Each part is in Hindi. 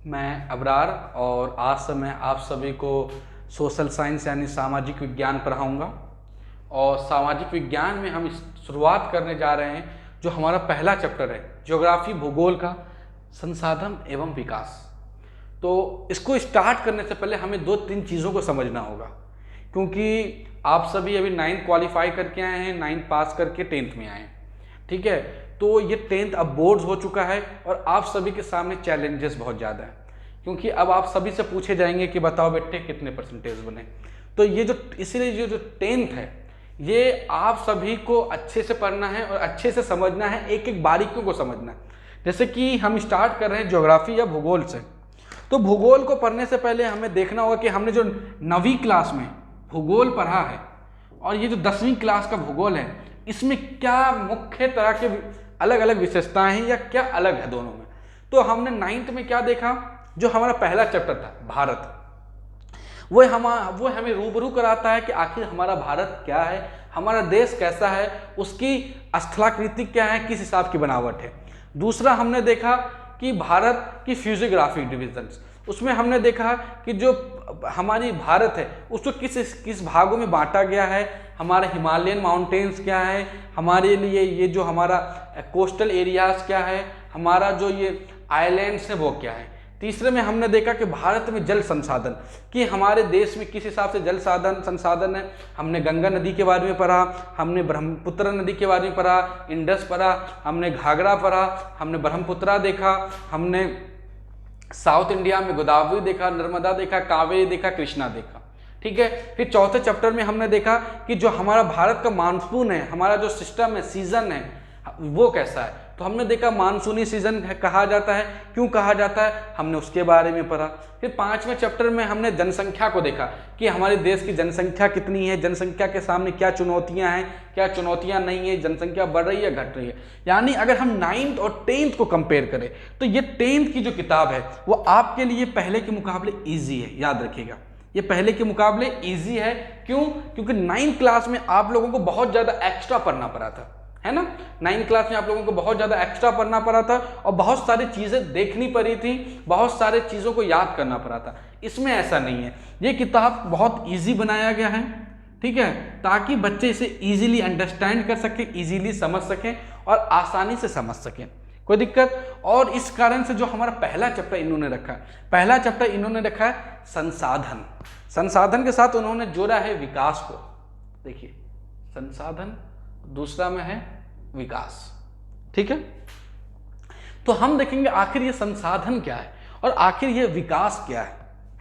मैं अबरार और आज से मैं आप सभी को सोशल साइंस यानी सामाजिक विज्ञान पढ़ाऊँगा। और सामाजिक विज्ञान में हम शुरुआत करने जा रहे हैं जो हमारा पहला चैप्टर है ज्योग्राफी भूगोल का संसाधन एवं विकास। तो इसको स्टार्ट करने से पहले हमें 2-3 चीज़ों को समझना होगा, क्योंकि आप सभी अभी 9th क्वालिफाई करके आए हैं, 9th पास करके 10th में आए हैं, ठीक है। तो ये 10th अब बोर्ड्स हो चुका है और आप सभी के सामने चैलेंजेस बहुत ज़्यादा है, क्योंकि अब आप सभी से पूछे जाएंगे कि बताओ बेटे कितने परसेंटेज बने। तो ये जो इसीलिए जो 10th है ये आप सभी को अच्छे से पढ़ना है और अच्छे से समझना है, एक एक बारीकियों को समझना है। जैसे कि हम स्टार्ट कर रहे हैं ज्योग्राफी या भूगोल से, तो भूगोल को पढ़ने से पहले हमें देखना होगा कि हमने जो 9वीं क्लास में भूगोल पढ़ा है और ये जो 10वीं क्लास का भूगोल है इसमें क्या मुख्य तरह के अलग अलग विशेषताएं हैं या क्या अलग है दोनों में। तो हमने 9th में क्या देखा, जो हमारा पहला चैप्टर था भारत, वो हमें रूबरू कराता है कि आखिर हमारा भारत क्या है, हमारा देश कैसा है, उसकी स्थलाकृति क्या है, किस हिसाब की बनावट है। दूसरा हमने देखा कि भारत की फिजियोग्राफिक डिविजन्स, उसमें हमने देखा कि जो हमारी भारत है उसको किस भागों में बांटा गया है, हमारे हिमालयन माउंटेन्स क्या है, हमारे लिए ये जो हमारा कोस्टल एरियाज क्या है, हमारा जो ये आइलैंड्स है वो क्या है। तीसरे में हमने देखा कि भारत में जल संसाधन, कि हमारे देश में किस हिसाब से जल संसाधन है। हमने गंगा नदी के बारे में पढ़ा, हमने ब्रह्मपुत्र नदी के बारे में पढ़ा, इंडस पढ़ा, हमने घाघरा पढ़ा, हमने ब्रह्मपुत्रा देखा, हमने साउथ इंडिया में गोदावरी देखा, नर्मदा देखा, कावेरी देखा, कृष्णा देखा, ठीक है। फिर चौथे चैप्टर में हमने देखा कि जो हमारा भारत का मानसून है, हमारा जो सिस्टम है, सीजन है, वो कैसा है। तो हमने देखा मानसूनी सीजन कहा जाता है, क्यों कहा जाता है, हमने उसके बारे में पढ़ा। फिर 5वें चैप्टर में हमने जनसंख्या को देखा कि हमारे देश की जनसंख्या कितनी है, जनसंख्या के सामने क्या चुनौतियां हैं, क्या चुनौतियां नहीं है, जनसंख्या बढ़ रही है घट रही है। यानी अगर हम 9th और 10th को कंपेयर करें तो ये 10th की जो किताब है वो आपके लिए पहले के मुकाबले ईजी है, याद रखिएगा, ये पहले के मुकाबले ईजी है। क्यों? क्योंकि 9th क्लास में आप लोगों को बहुत ज़्यादा एक्स्ट्रा पढ़ना पड़ा था, है ना। 9th क्लास में आप लोगों को बहुत ज़्यादा एक्स्ट्रा पढ़ना पड़ा था और बहुत सारी चीज़ें देखनी पड़ी थी, बहुत सारे चीज़ों को याद करना पड़ा था। इसमें ऐसा नहीं है, ये किताब बहुत इजी बनाया गया है, ठीक है, ताकि बच्चे इसे इजीली अंडरस्टैंड कर सकें, इजीली समझ सकें और आसानी से समझ सकें, कोई दिक्कत। और इस कारण से जो हमारा पहला चैप्टर इन्होंने रखा है, पहला चैप्टर इन्होंने रखा है संसाधन। संसाधन के साथ उन्होंने जोड़ा है विकास को। देखिए संसाधन, दूसरा में है विकास, ठीक है। तो हम देखेंगे आखिर ये संसाधन क्या है और आखिर ये विकास क्या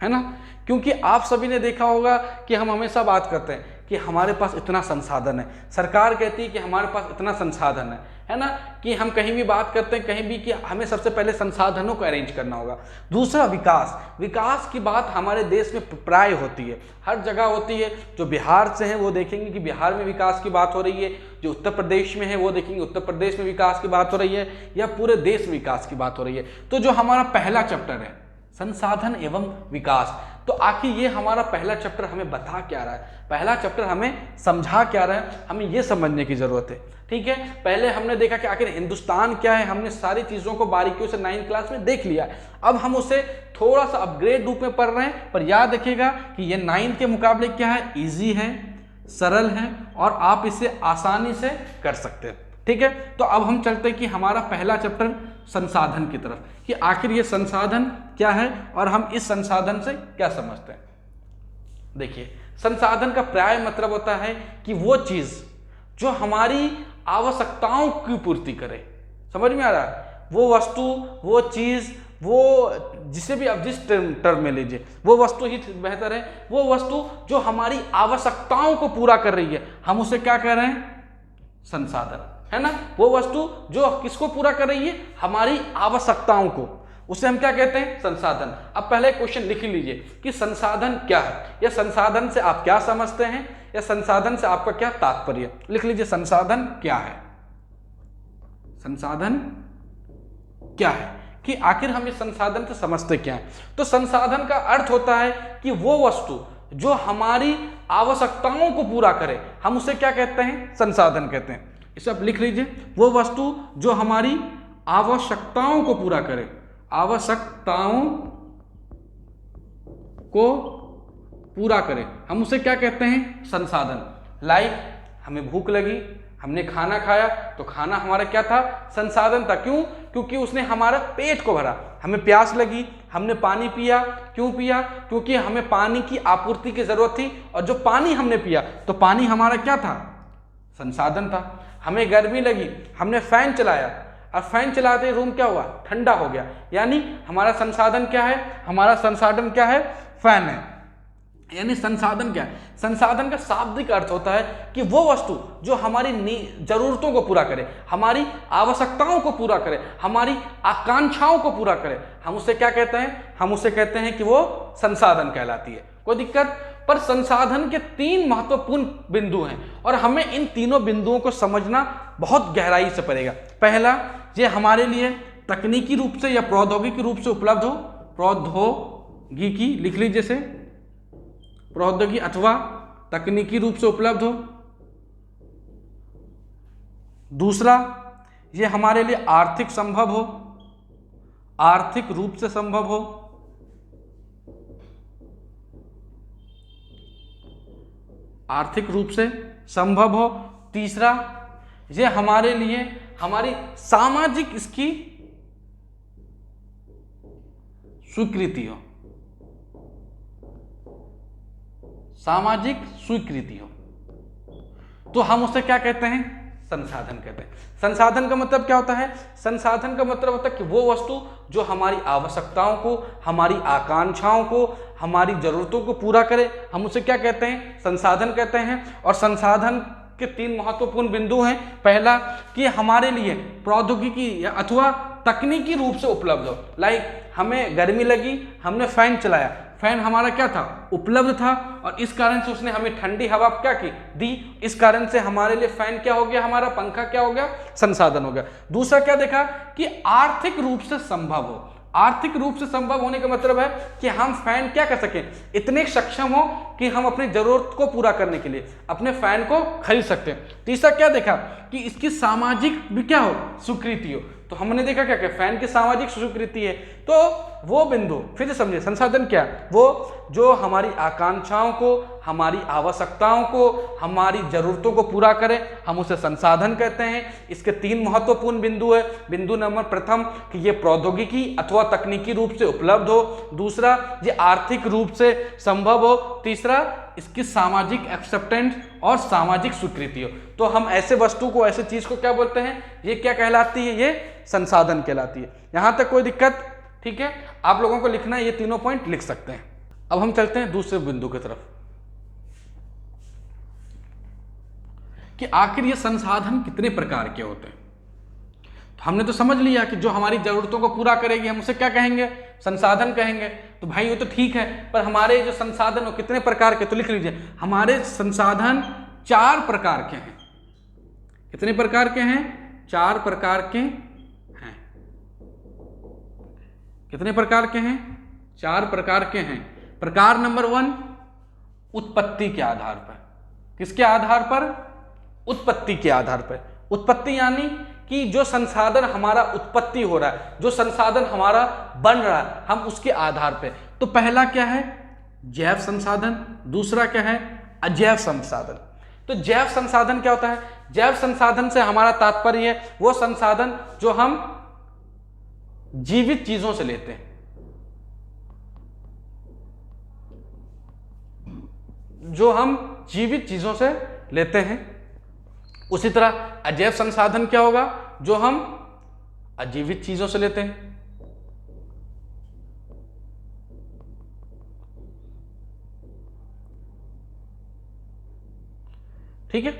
है ना। क्योंकि आप सभी ने देखा होगा कि हम हमेशा बात करते हैं कि हमारे पास इतना संसाधन है, सरकार कहती है कि हमारे पास इतना संसाधन है ना, कि हम कहीं भी बात करते हैं कहीं भी कि हमें सबसे पहले संसाधनों को अरेंज करना होगा। दूसरा विकास, विकास की बात हमारे देश में प्राय होती है, हर जगह होती है। जो बिहार से हैं वो देखेंगे कि बिहार में विकास की बात हो रही है, जो उत्तर प्रदेश में है वो देखेंगे उत्तर प्रदेश में विकास की बात हो रही है, या पूरे देश में विकास की बात हो रही है। तो जो हमारा पहला चैप्टर है संसाधन एवं विकास, तो आखिर ये हमारा पहला चैप्टर हमें बता क्या रहा है, पहला चैप्टर हमें समझा क्या रहा है, हमें ये समझने की जरूरत है, ठीक है। पहले हमने देखा कि आखिर हिंदुस्तान क्या है, हमने सारी चीज़ों को बारीकियों से 9th क्लास में देख लिया। अब हम उसे थोड़ा सा अपग्रेड रूप में पढ़ रहे हैं, पर याद रखिएगा कि ये 9th के मुकाबले क्या है, ईजी है, सरल है और आप इसे आसानी से कर सकते हैं, ठीक है। तो अब हम चलते हैं कि हमारा पहला चैप्टर संसाधन की तरफ, कि आखिर ये संसाधन क्या है और हम इस संसाधन से क्या समझते हैं। देखिए संसाधन का प्राय मतलब होता है कि वो चीज जो हमारी आवश्यकताओं की पूर्ति करे, समझ में आ रहा है, वो वस्तु, वो चीज, वो जिसे भी आप जिस टर्म में लीजिए, वो वस्तु ही बेहतर है, वो वस्तु जो हमारी आवश्यकताओं को पूरा कर रही है, हम उसे क्या कह रहे हैं, संसाधन, है ना। वो वस्तु जो किसको पूरा कर रही है, हमारी आवश्यकताओं को, उसे हम क्या कहते हैं, संसाधन। अब पहले क्वेश्चन लिख लीजिए कि संसाधन क्या है, या संसाधन से आप क्या समझते हैं, या संसाधन से आपका क्या तात्पर्य। लिख लीजिए संसाधन क्या है, संसाधन क्या है, कि आखिर हम इस संसाधन से समझते क्या है। तो संसाधन का अर्थ होता है कि वो वस्तु जो हमारी आवश्यकताओं को पूरा करे, हम उसे क्या कहते हैं, संसाधन कहते हैं। इसे आप लिख लीजिए, वो वस्तु जो हमारी आवश्यकताओं को पूरा करे, आवश्यकताओं को पूरा करे, हम उसे क्या कहते हैं? संसाधन। लाइक हमें भूख लगी, हमने खाना खाया, तो खाना हमारा क्या था? संसाधन था। क्यों? क्योंकि उसने हमारा पेट को भरा। हमें प्यास लगी, हमने पानी पिया। क्यों पिया? क्योंकि हमें पानी की आपूर्ति की जरूरत थी, और जो पानी हमने पिया तो पानी हमारा क्या था? संसाधन था। हमें गर्मी लगी, हमने फैन चलाया, और फैन चलाते रूम क्या हुआ? ठंडा हो गया। यानी हमारा संसाधन क्या है? हमारा संसाधन क्या है? फैन है। यानी संसाधन क्या है? संसाधन का शाब्दिक अर्थ होता है कि वो वस्तु जो हमारी जरूरतों को पूरा करे, हमारी आवश्यकताओं को पूरा करे, हमारी आकांक्षाओं को पूरा करे, हम उसे क्या कहते हैं? हम उसे कहते हैं कि वो संसाधन कहलाती है। कोई दिक्कत? पर संसाधन के 3 महत्वपूर्ण बिंदु हैं, और हमें इन तीनों बिंदुओं को समझना बहुत गहराई से पड़ेगा। पहला, ये हमारे लिए तकनीकी रूप से या प्रौद्योगिकी रूप से उपलब्ध हो। प्रौद्योगिकी लिख लीजिए से, प्रौद्योगिकी अथवा तकनीकी रूप से उपलब्ध हो। दूसरा, ये हमारे लिए आर्थिक संभव हो, आर्थिक रूप से संभव हो। आर्थिक रूप से संभव हो। तीसरा, ये हमारे लिए हमारी सामाजिक इसकी स्वीकृति हो, सामाजिक स्वीकृति हो, तो हम उसे क्या कहते हैं? संसाधन कहते हैं। संसाधन का मतलब क्या होता है? संसाधन का मतलब होता है कि वो वस्तु जो हमारी आवश्यकताओं को, हमारी आकांक्षाओं को, हमारी जरूरतों को पूरा करे, हम उसे क्या कहते हैं? संसाधन कहते हैं। और संसाधन के 3 महत्वपूर्ण बिंदु हैं। पहला, कि हमारे लिए प्रौद्योगिकी अथवा तकनीकी रूप से उपलब्ध हो। लाइक हमें गर्मी लगी, हमने फैन चलाया, फैन हमारा क्या था? उपलब्ध था, और इस कारण से उसने हमें ठंडी हवा क्या की? दी। इस कारण से हमारे लिए फैन क्या हो गया? हमारा पंखा क्या हो गया? संसाधन हो गया। दूसरा क्या देखा? कि आर्थिक रूप से संभव हो। आर्थिक रूप से संभव होने का मतलब है कि हम फैन क्या कर सकें? इतने सक्षम हो कि हम अपनी जरूरत को पूरा करने के लिए अपने फैन को खरीद सकते हैं। तीसरा क्या देखा? कि इसकी सामाजिक भी क्या हो? स्वीकृति हो। तो हमने देखा क्या? फैन की सामाजिक स्वीकृति है। तो वो बिंदु फिर से समझिए, संसाधन क्या? वो जो हमारी आकांक्षाओं को, हमारी आवश्यकताओं को, हमारी जरूरतों को पूरा करे, हम उसे संसाधन कहते हैं। इसके 3 महत्वपूर्ण बिंदु है। बिंदु नंबर प्रथम, कि ये प्रौद्योगिकी अथवा तकनीकी रूप से उपलब्ध हो। दूसरा, ये आर्थिक रूप से संभव हो। तीसरा, इसकी सामाजिक एक्सेप्टेंस और सामाजिक स्वीकृति हो। तो हम ऐसे वस्तु को, ऐसे चीज को क्या बोलते हैं? ये क्या कहलाती है? ये संसाधन कहलाती है। यहां तक कोई दिक्कत? ठीक है, आप लोगों को लिखना है, ये तीनों पॉइंट लिख सकते हैं। अब हम चलते हैं दूसरे बिंदु की तरफ, कि आखिर ये संसाधन कितने प्रकार के होते हैं। तो हमने तो समझ लिया कि जो हमारी जरूरतों को पूरा करेगी, हम उसे क्या कहेंगे? संसाधन कहेंगे। तो भाई वो तो ठीक है, पर हमारे जो संसाधन हो कितने प्रकार के? तो लिख लीजिए, हमारे संसाधन 4 प्रकार के हैं। कितने प्रकार के हैं? 4 प्रकार के हैं। कितने प्रकार के हैं? 4 प्रकार के हैं। प्रकार नंबर 1, उत्पत्ति के आधार पर। किसके आधार पर? उत्पत्ति के आधार पर। उत्पत्ति यानी कि जो संसाधन हमारा उत्पत्ति हो रहा है, जो संसाधन हमारा बन रहा है, हम उसके आधार पे। तो पहला क्या है? जैव संसाधन। दूसरा क्या है? अजैव संसाधन। तो जैव संसाधन क्या होता है? जैव संसाधन से हमारा तात्पर्य है वो संसाधन जो हम जीवित चीजों से लेते हैं, जो हम जीवित चीजों से लेते हैं। उसी तरह अजैव संसाधन क्या होगा? जो हम अजीवित चीजों से लेते हैं। ठीक है,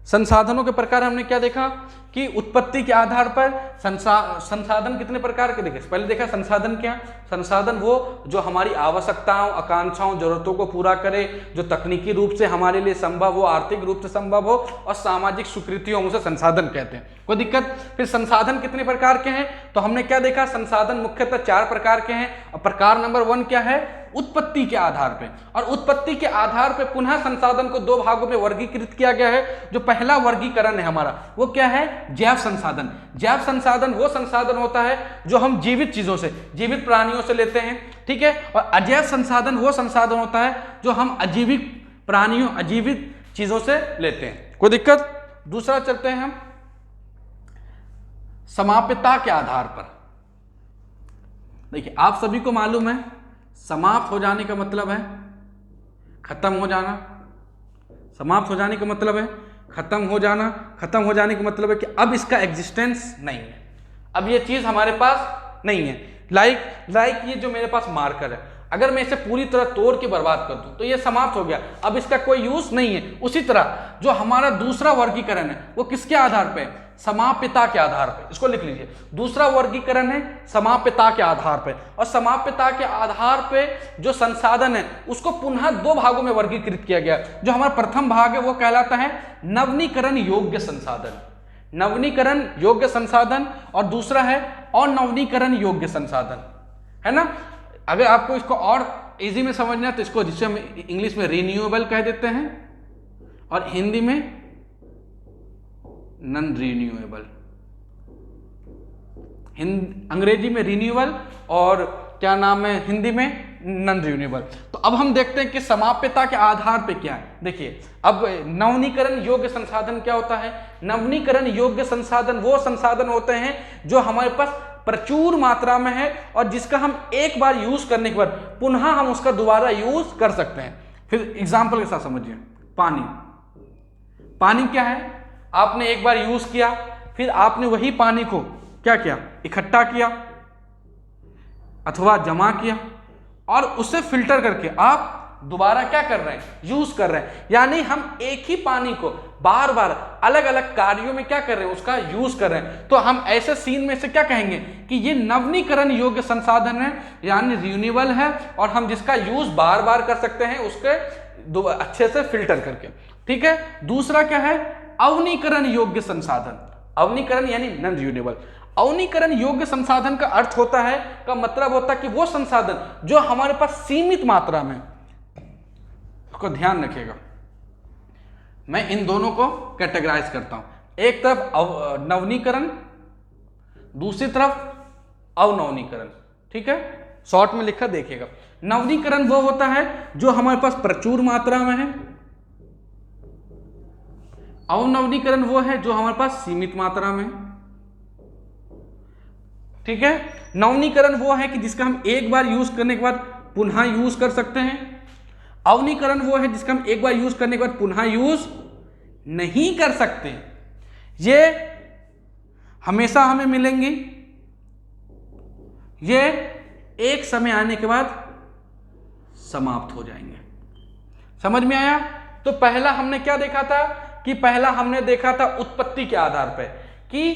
संसाधनों के प्रकार हमने क्या देखा? कि उत्पत्ति के आधार पर संसाधन कितने प्रकार के देखे? पहले देखा संसाधन क्या? संसाधन वो जो हमारी आवश्यकताओं, आकांक्षाओं, जरूरतों को पूरा करे, जो तकनीकी रूप से हमारे लिए संभव हो, आर्थिक रूप से संभव हो, और सामाजिक स्वीकृति हो, उसे संसाधन कहते हैं। कोई दिक्कत? फिर संसाधन कितने प्रकार के हैं? तो हमने क्या देखा? संसाधन मुख्यतः 4 प्रकार के हैं। और प्रकार नंबर 1 क्या है? उत्पत्ति के आधार पे। और उत्पत्ति के आधार पे पुनः संसाधन को 2 भागों में वर्गीकृत किया गया है। जो पहला वर्गीकरण है हमारा, वो क्या है? जैव संसाधन। जैव संसाधन वो संसाधन होता है जो हम जीवित चीजों से, जीवित प्राणियों से लेते हैं, ठीक है। और अजैव संसाधन वो संसाधन होता है जो हम अजीवित प्राणियों, अजीवित चीजों से लेते हैं। कोई दिक्कत? दूसरा चलते हैं हम समाप्यता के आधार पर। देखिए आप सभी को मालूम है समाप्त हो जाने का मतलब है खत्म हो जाना। समाप्त हो जाने का मतलब है खत्म हो जाना। खत्म हो जाने का मतलब है कि अब इसका एग्जिस्टेंस नहीं है, अब ये चीज हमारे पास नहीं है। लाइक ये जो मेरे पास मार्कर है, अगर मैं इसे पूरी तरह तोड़ के बर्बाद कर दूं तो ये समाप्त हो गया, अब इसका कोई यूज नहीं है। उसी तरह जो हमारा दूसरा वर्गीकरण है वो किसके आधार पे? समाप्यता के आधार पे। इसको लिख लीजिए, दूसरा वर्गीकरण है समाप्यता के आधार पे। और समाप्यता के आधार पे जो संसाधन है उसको पुनः दो भागों में वर्गीकृत किया गया। जो हमारा प्रथम भाग है वो कहलाता है नवीनीकरण योग्य संसाधन, नवीनीकरण योग्य संसाधन, और दूसरा है अनवीनीकरण योग्य संसाधन, है ना। अगर आपको इसको और इजी में समझना है तो इसको, जिसे हम इंग्लिश में रिन्यूएबल कह देते हैं और हिंदी में नॉन रिन्यूएबल, अंग्रेजी में रिन्यूएबल और क्या नाम है हिंदी में नॉन रिन्यूएबल। तो अब हम देखते हैं कि समाप्यता के आधार पे क्या है। देखिए अब नवीनीकरण योग्य संसाधन क्या होता है? नवीनीकरण योग्य संसाधन वो संसाधन होते हैं जो हमारे पास प्रचुर मात्रा में है और जिसका हम एक बार यूज करने के बाद पुनः हम उसका दोबारा यूज कर सकते हैं। फिर एग्जांपल के साथ समझिए, पानी। पानी क्या है? आपने एक बार यूज किया, फिर आपने वही पानी को क्या किया? इकट्ठा किया अथवा जमा किया और उसे फिल्टर करके आप दोबारा क्या कर रहे हैं? यूज कर रहे हैं। यानी हम एक ही पानी को बार बार अलग अलग कार्यों में क्या कर रहे हैं? उसका यूज कर रहे हैं। तो हम ऐसे सीन में से क्या कहेंगे कि ये नवीनीकरण योग्य संसाधन है, यानी रिन्यूएबल है, और हम जिसका यूज बार बार कर सकते हैं उसके अच्छे से फिल्टर करके, ठीक है। दूसरा क्या है? अवनीकरण योग्य संसाधन। अवनीकरण यानी नॉन रिन्यूएबल। अवनीकरण योग्य संसाधन का अर्थ होता है, का मतलब होता है कि वो संसाधन जो हमारे पास सीमित मात्रा में, को ध्यान रखिएगा मैं इन दोनों को कैटेगराइज करता हूं, एक तरफ नवीनीकरण, दूसरी तरफ अवनवीनीकरण, ठीक है। शॉर्ट में लिखा देखिएगा। नवीनीकरण वो होता है जो हमारे पास प्रचुर मात्रा में है, अवनवीनीकरण वो है जो हमारे पास सीमित मात्रा में, ठीक है। नवीनीकरण वो है कि जिसका हम एक बार यूज करने के बाद पुनः यूज कर सकते हैं। अवनीकरण वो है जिसका हम एक बार यूज करने के बाद पुनः यूज नहीं कर सकते। ये हमेशा हमें मिलेंगी, ये एक समय आने के बाद समाप्त हो जाएंगे। समझ में आया? तो पहला हमने क्या देखा था कि पहला हमने देखा था उत्पत्ति के आधार पर कि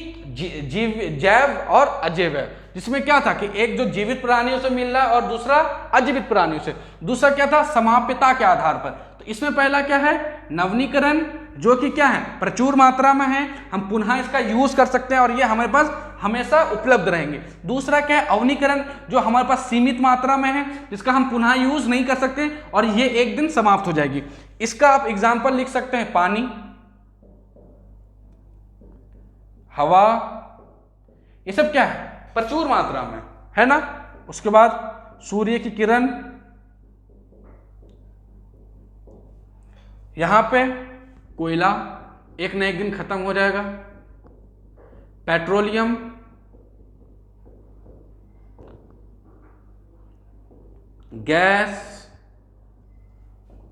जैव और अजैव, जिसमें क्या था कि एक जो जीवित प्राणियों से मिल रहा है और दूसरा अजीवित प्राणियों से। दूसरा क्या था? समाप्यता के आधार पर। तो इसमें पहला क्या है? नवीनीकरण, जो कि क्या है? प्रचुर मात्रा में है, हम पुनः इसका यूज कर सकते हैं और ये हमारे पास हमेशा उपलब्ध रहेंगे। दूसरा क्या है? अवनीकरण, जो हमारे पास सीमित मात्रा में है, जिसका हम पुनः यूज नहीं कर सकते और ये एक दिन समाप्त हो जाएगी। इसका आप एग्जाम्पल लिख सकते हैं, पानी, हवा, ये सब क्या है? प्रचुर मात्रा में है ना। उसके बाद सूर्य की किरण, यहां पे कोयला एक न एक दिन खत्म हो जाएगा, पेट्रोलियम, गैस,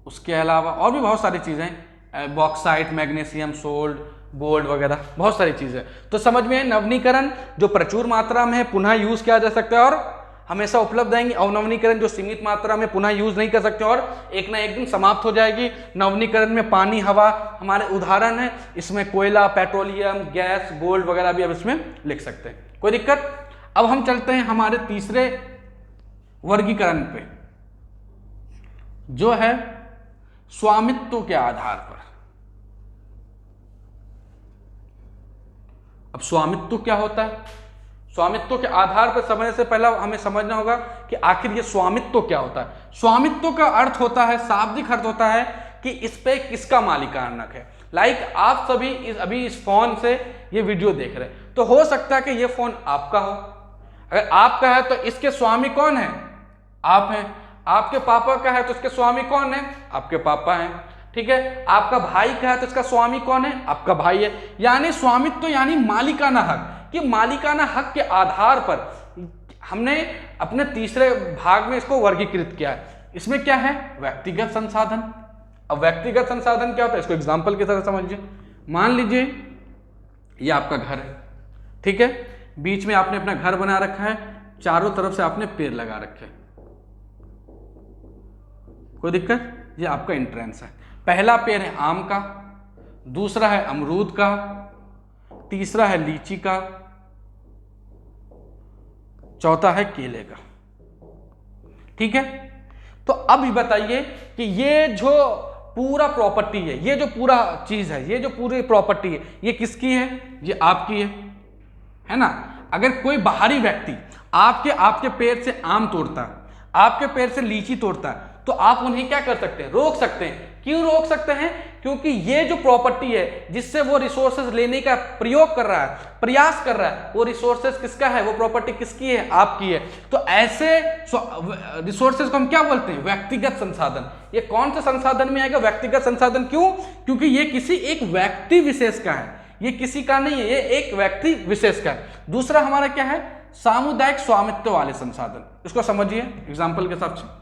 उसके अलावा और भी बहुत सारी चीजें, बॉक्साइट, मैग्नीशियम, सोल्ट, गोल्ड वगैरह, बहुत सारी चीजें। तो समझ में है, नवीनीकरण जो प्रचुर मात्रा में है पुनः यूज किया जा सकता है और हमेशा उपलब्ध रहेंगे। अवनवीनीकरण जो सीमित मात्रा में पुनः यूज नहीं कर सकते और एक ना एक दिन समाप्त हो जाएगी। नवीनीकरण में पानी, हवा हमारे उदाहरण है, इसमें कोयला, पेट्रोलियम, गैस, गोल्ड वगैरह भी अब इसमें लिख सकते हैं। कोई दिक्कत? अब हम चलते हैं हमारे तीसरे वर्गीकरण पे, जो है स्वामित्व के आधार पर। अब स्वामित्व क्या होता है? स्वामित्व के आधार पर समझने से पहले हमें समझना होगा कि आखिर ये स्वामित्व क्या होता है। स्वामित्व का अर्थ होता है, शाब्दिक अर्थ होता है कि इस पे किसका मालिकाना है। लाइक आप सभी अभी इस फोन से ये वीडियो देख रहे हैं, तो हो सकता है कि ये फोन आपका हो। अगर आपका है तो इसके स्वामी कौन है? आप हैं। आपके पापा का है तो इसके स्वामी कौन है? आपके पापा हैं। ठीक है, आपका भाई का है तो इसका स्वामी कौन है? आपका भाई है। यानी स्वामित्व यानी मालिकाना हक, कि मालिकाना हक के आधार पर हमने अपने तीसरे भाग में इसको वर्गीकृत किया है। इसमें क्या है? व्यक्तिगत संसाधन। अब व्यक्तिगत संसाधन क्या होता है, इसको एग्जाम्पल की तरह समझिए। मान लीजिए ये आपका घर है, ठीक है, बीच में आपने अपना घर बना रखा है, चारों तरफ से आपने पेड़ लगा रखे हैं, कोई दिक्कत? ये आपका एंट्रेंस है। पहला पेड़ है आम का, दूसरा है अमरूद का, तीसरा है लीची का, चौथा है केले का। ठीक है, तो अब ये बताइए कि ये जो पूरा प्रॉपर्टी है, ये जो पूरा चीज है, ये जो पूरी प्रॉपर्टी है, ये किसकी है? ये आपकी है ना। अगर कोई बाहरी व्यक्ति आपके पेड़ से आम तोड़ता है, आपके पेड़ से लीची तोड़ता है, तो आप उन्हें क्या कर सकते हैं? रोक सकते हैं। क्यों रोक सकते हैं? क्योंकि ये जो प्रॉपर्टी है जिससे वो रिसोर्सेज लेने का प्रयोग कर रहा है, प्रयास कर रहा है, वो रिसोर्सेज किसका है? वो प्रॉपर्टी किसकी है? आपकी है। तो ऐसे रिसोर्सेज को हम क्या बोलते हैं? व्यक्तिगत संसाधन। ये कौन से संसाधन में आएगा? व्यक्तिगत संसाधन। क्यों? क्योंकि ये किसी एक व्यक्ति विशेष का है, ये किसी का नहीं है, ये एक व्यक्ति विशेष का है। दूसरा हमारा क्या है? सामुदायिक स्वामित्व वाले संसाधन। इसको समझिए एग्जाम्पल के हिसाब से।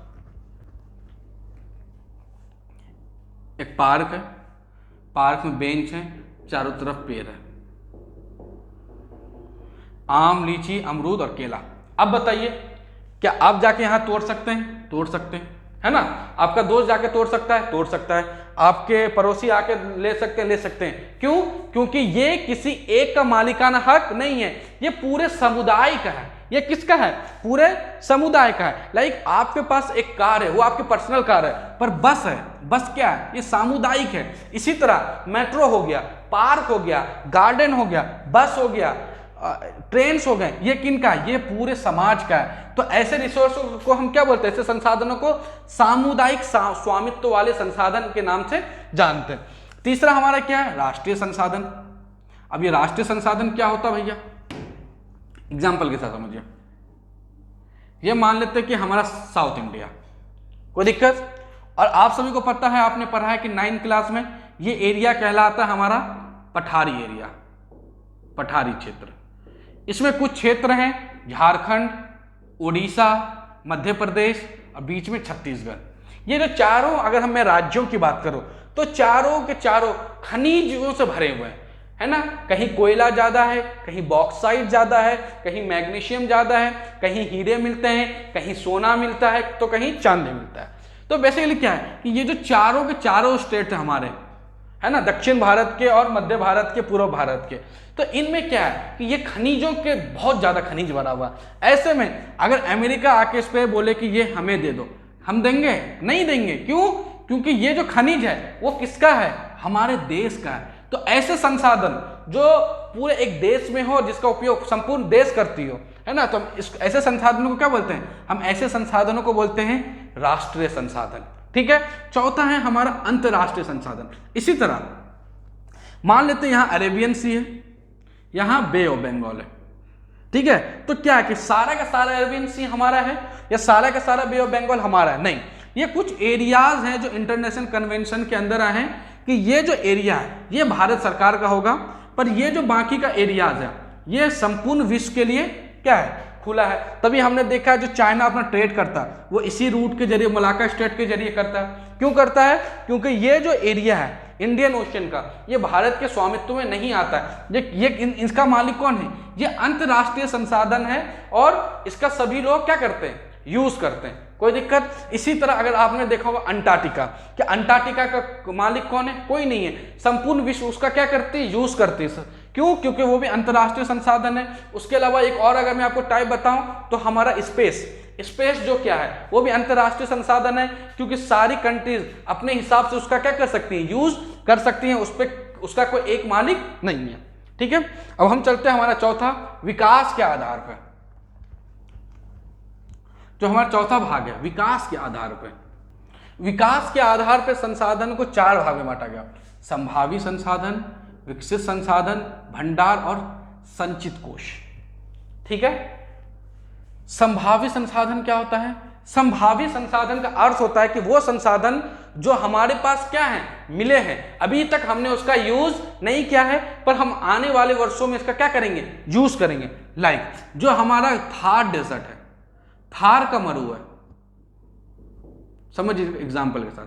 एक पार्क है, पार्क में बेंच है, चारों तरफ पेड़ है, आम, लीची, अमरूद और केला। अब बताइए, क्या आप जाके यहां तोड़ सकते हैं? तोड़ सकते हैं, है ना। आपका दोस्त जाके तोड़ सकता है? तोड़ सकता है। आपके पड़ोसी आके ले सकते हैं? ले सकते हैं। क्यों? क्योंकि ये किसी एक का मालिकाना हक नहीं है, ये पूरे समुदाय का है। ये किसका है? पूरे समुदाय का है। लाइक आपके पास एक कार है, वो आपकी पर्सनल कार है, पर बस है, बस क्या है? ये सामुदायिक है। इसी तरह मेट्रो हो गया, पार्क हो गया, गार्डन हो गया, बस हो गया, ट्रेन्स हो गए, ये किनका है? ये पूरे समाज का है। तो ऐसे रिसोर्स को हम क्या बोलते हैं? ऐसे संसाधनों को सामुदायिक स्वामित्व वाले संसाधन के नाम से जानते हैं। तीसरा हमारा क्या है? राष्ट्रीय संसाधन। अब ये राष्ट्रीय संसाधन क्या होता है भैया? एग्जाम्पल के साथ समझिए। ये मान लेते हैं कि हमारा साउथ इंडिया, कोई दिक्कत? और आप सभी को पता है, आपने पढ़ा है कि 9th क्लास में, ये एरिया कहलाता है हमारा पठारी एरिया, पठारी क्षेत्र। इसमें कुछ क्षेत्र हैं झारखंड, उड़ीसा, मध्य प्रदेश और बीच में छत्तीसगढ़। ये जो चारों, अगर मैं राज्यों की बात करूं तो चारों के चारों खनिजों से भरे हुए हैं, है ना। कहीं कोयला ज्यादा है, कहीं बॉक्साइट ज्यादा है, कहीं मैग्नीशियम ज्यादा है, कहीं हीरे मिलते हैं, कहीं सोना मिलता है, तो कहीं चांदी मिलता है। तो बेसिकली क्या है कि ये जो चारों के चारों स्टेट है हमारे, है ना, दक्षिण भारत के और मध्य भारत के, पूर्व भारत के, तो इनमें क्या है कि ये खनिजों के बहुत ज्यादा खनिज भरा हुआ है। ऐसे में अगर अमेरिका आके इस पे बोले कि ये हमें दे दो, हम देंगे? नहीं देंगे। क्यों? क्योंकि ये जो खनिज है वो किसका है? हमारे देश का है। तो ऐसे संसाधन जो पूरे एक देश में हो, जिसका उपयोग संपूर्ण देश करती हो, है ना, तो हम ऐसे संसाधनों को क्या बोलते हैं? हम ऐसे संसाधनों को बोलते हैं राष्ट्रीय संसाधन। ठीक है। चौथा है हमारा अंतरराष्ट्रीय संसाधन। इसी तरह मान लेते हैं यहां अरेबियन सी है, यहां बे ऑफ बंगाल है, ठीक है। तो क्या है कि सारा का सारा अरेबियन सी हमारा है या सारा का सारा बे ऑफ बंगाल हमारा है? नहीं, ये कुछ एरियाज हैं जो इंटरनेशनल कन्वेंशन के अंदर आए हैं कि ये जो एरिया है ये भारत सरकार का होगा, पर ये जो बाकी का एरियाज है ये संपूर्ण विश्व के लिए क्या है? खुला है। तभी हमने देखा है जो चाइना अपना ट्रेड करता है वो इसी रूट के जरिए, मलाक्का स्ट्रेट के जरिए करता है। क्यों करता है? क्योंकि ये जो एरिया है इंडियन ओशन का, ये भारत के स्वामित्व में नहीं आता है। इसका मालिक कौन है? ये अंतरराष्ट्रीय संसाधन है और इसका सभी लोग क्या करते हैं? यूज करते हैं। कोई दिक्कत? इसी तरह अगर आपने देखा होगा अंटार्कटिका, कि अंटार्कटिका का मालिक कौन है? कोई नहीं है। संपूर्ण विश्व उसका क्या करती है? यूज करती है। क्यों? क्योंकि वो भी अंतरराष्ट्रीय संसाधन है। उसके अलावा एक और अगर मैं आपको टाइप बताऊं तो हमारा स्पेस जो क्या है वो भी अंतरराष्ट्रीय संसाधन है, क्योंकि सारी कंट्रीज अपने हिसाब से उसका क्या कर सकती है? यूज कर सकती हैं। उस पर उसका कोई एक मालिक नहीं है। ठीक है। अब हम चलते हैं हमारा चौथा, विकास के आधार पर। जो हमारा चौथा भाग है विकास के आधार पर। विकास के आधार पर संसाधन को 4 भाग में बांटा गया। संभावी संसाधन, विकसित संसाधन, भंडार और संचित कोष। ठीक है। संभावी संसाधन क्या होता है? संभावी संसाधन का अर्थ होता है कि वो संसाधन जो हमारे पास क्या है, मिले हैं, अभी तक हमने उसका यूज नहीं किया है, पर हम आने वाले वर्षों में इसका क्या करेंगे, यूज करेंगे। लाइक जो हमारा थार डेजर्ट है, थार का मरु है, समझिए एग्जाम्पल के साथ,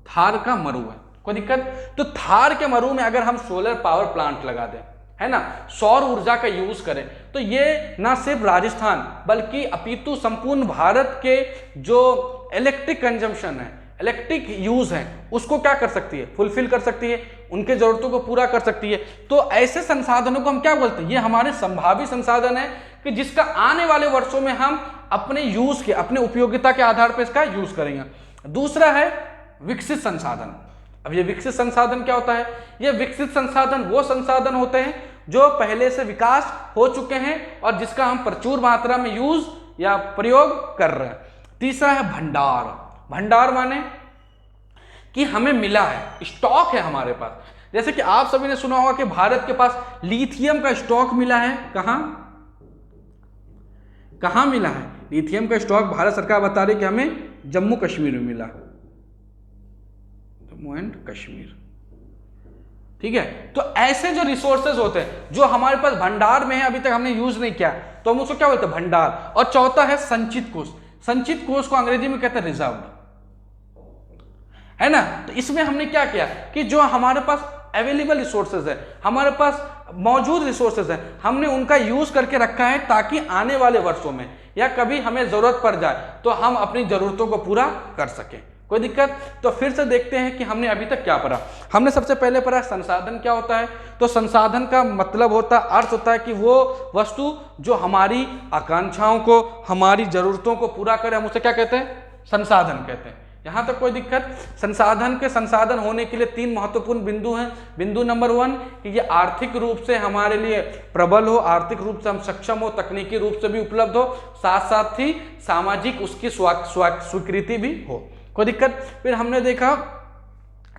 थार का मरु है, कोई दिक्कत? तो थार के मरु में अगर हम सोलर पावर प्लांट लगा दें, है ना, सौर ऊर्जा का यूज करें, तो ये ना सिर्फ राजस्थान बल्कि अपितु संपूर्ण भारत के जो इलेक्ट्रिक कंजम्पशन है, इलेक्ट्रिक यूज है, उसको क्या कर सकती है, फुलफिल कर सकती है, उनके जरूरतों को पूरा कर सकती है। तो ऐसे संसाधनों को हम क्या बोलते हैं, ये हमारे संभावी संसाधन है कि जिसका आने वाले वर्षों में हम अपने यूज के, अपने उपयोगिता के आधार पर इसका यूज करेंगे। दूसरा है विकसित संसाधन। अब ये विकसित संसाधन क्या होता है? ये विकसित संसाधन वो संसाधन होते हैं जो पहले से विकास हो चुके हैं और जिसका हम प्रचुर मात्रा में यूज या प्रयोग कर रहे हैं। तीसरा है भंडार। भंडार माने कि हमें मिला है, स्टॉक है हमारे पास। जैसे कि आप सभी ने सुना होगा कि भारत के पास लिथियम का स्टॉक मिला है। कहां मिला है? लिथियम का स्टॉक भारत सरकार बता रही कि हमें जम्मू कश्मीर में मिला, जम्मू एंड कश्मीर। ठीक है। तो ऐसे जो रिसोर्सेज होते हैं जो हमारे पास भंडार में है, अभी तक हमने यूज नहीं किया, तो हम उसको क्या बोलते हैं, भंडार। और चौथा है संचित कोष। संचित कोष को अंग्रेजी में कहते हैं रिजर्व, है ना। तो इसमें हमने क्या किया कि जो हमारे पास अवेलेबल रिसोर्सेज है, हमारे पास मौजूद रिसोर्सेज है, हमने उनका यूज करके रखा है ताकि आने वाले वर्षों में या कभी हमें जरूरत पड़ जाए तो हम अपनी जरूरतों को पूरा कर सकें। कोई दिक्कत? तो फिर से देखते हैं कि हमने अभी तक क्या पढ़ा। हमने सबसे पहले पढ़ा संसाधन क्या होता है। तो संसाधन का मतलब होता है, अर्थ होता है कि वो वस्तु जो हमारी आकांक्षाओं को, हमारी जरूरतों को पूरा करे, हम उसे क्या कहते हैं, संसाधन कहते हैं। यहां तक कोई दिक्कत? संसाधन के संसाधन होने के लिए 3 महत्वपूर्ण बिंदु हैं। बिंदु नंबर 1 कि ये आर्थिक रूप से हमारे लिए प्रबल हो, आर्थिक रूप से हम सक्षम हो, तकनीकी रूप से भी उपलब्ध हो, साथ साथ ही सामाजिक उसकी स्वीकृति भी हो। कोई दिक्कत? फिर हमने देखा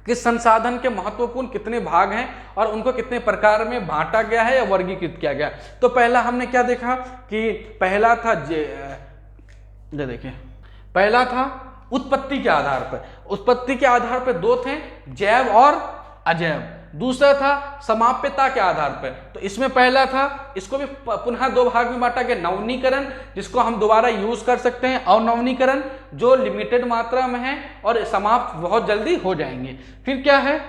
कि संसाधन के महत्वपूर्ण कितने भाग हैं और उनको कितने प्रकार में बांटा गया है या वर्गीकृत किया गया। तो पहला हमने क्या देखा कि पहला था देखिए, पहला था उत्पत्ति के आधार पर। उत्पत्ति के आधार पर 2 थे, जैव और अजैव। दूसरा था समाप्यता के आधार पर। तो इसमें पहला था, इसको भी पुनः 2 भाग में बांटा गया, नवीनीकरण जिसको हम दोबारा यूज कर सकते हैं, और नवीनीकरण जो लिमिटेड मात्रा में है और समाप्त बहुत जल्दी हो जाएंगे। फिर क्या है,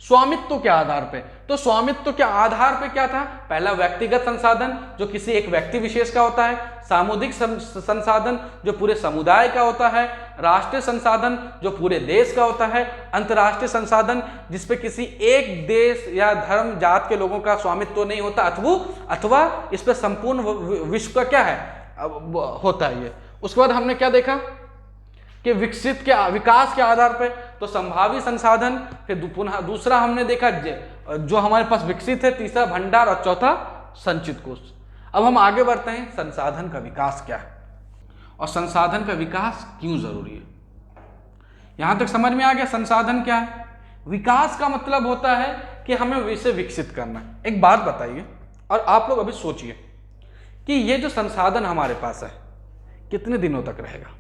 स्वामित्व के आधार पे। तो स्वामित्व के आधार पे क्या था, पहला व्यक्तिगत संसाधन जो किसी एक व्यक्ति विशेष का होता है, सामुदायिक संसाधन जो पूरे समुदाय का होता है, राष्ट्रीय संसाधन जो पूरे देश का होता है, अंतर्राष्ट्रीय संसाधन जिसपे किसी एक देश या धर्म जात के लोगों का स्वामित्व नहीं होता अथवा इस पे संपूर्ण विश्व का क्या है होता है ये। उसके बाद हमने क्या देखा कि विकसित के विकास के आधार पर तो संभावी संसाधन, फिर पुनः दूसरा हमने देखा जो हमारे पास विकसित है, तीसरा भंडार और चौथा संचित कोष। अब हम आगे बढ़ते हैं, संसाधन का विकास क्या है और संसाधन का विकास क्यों जरूरी है। यहां तक समझ में आ गया संसाधन क्या है। विकास का मतलब होता है कि हमें इसे विकसित करना है। एक बात बताइए और आप लोग अभी सोचिए कि ये जो संसाधन हमारे पास है कितने दिनों तक रहेगा।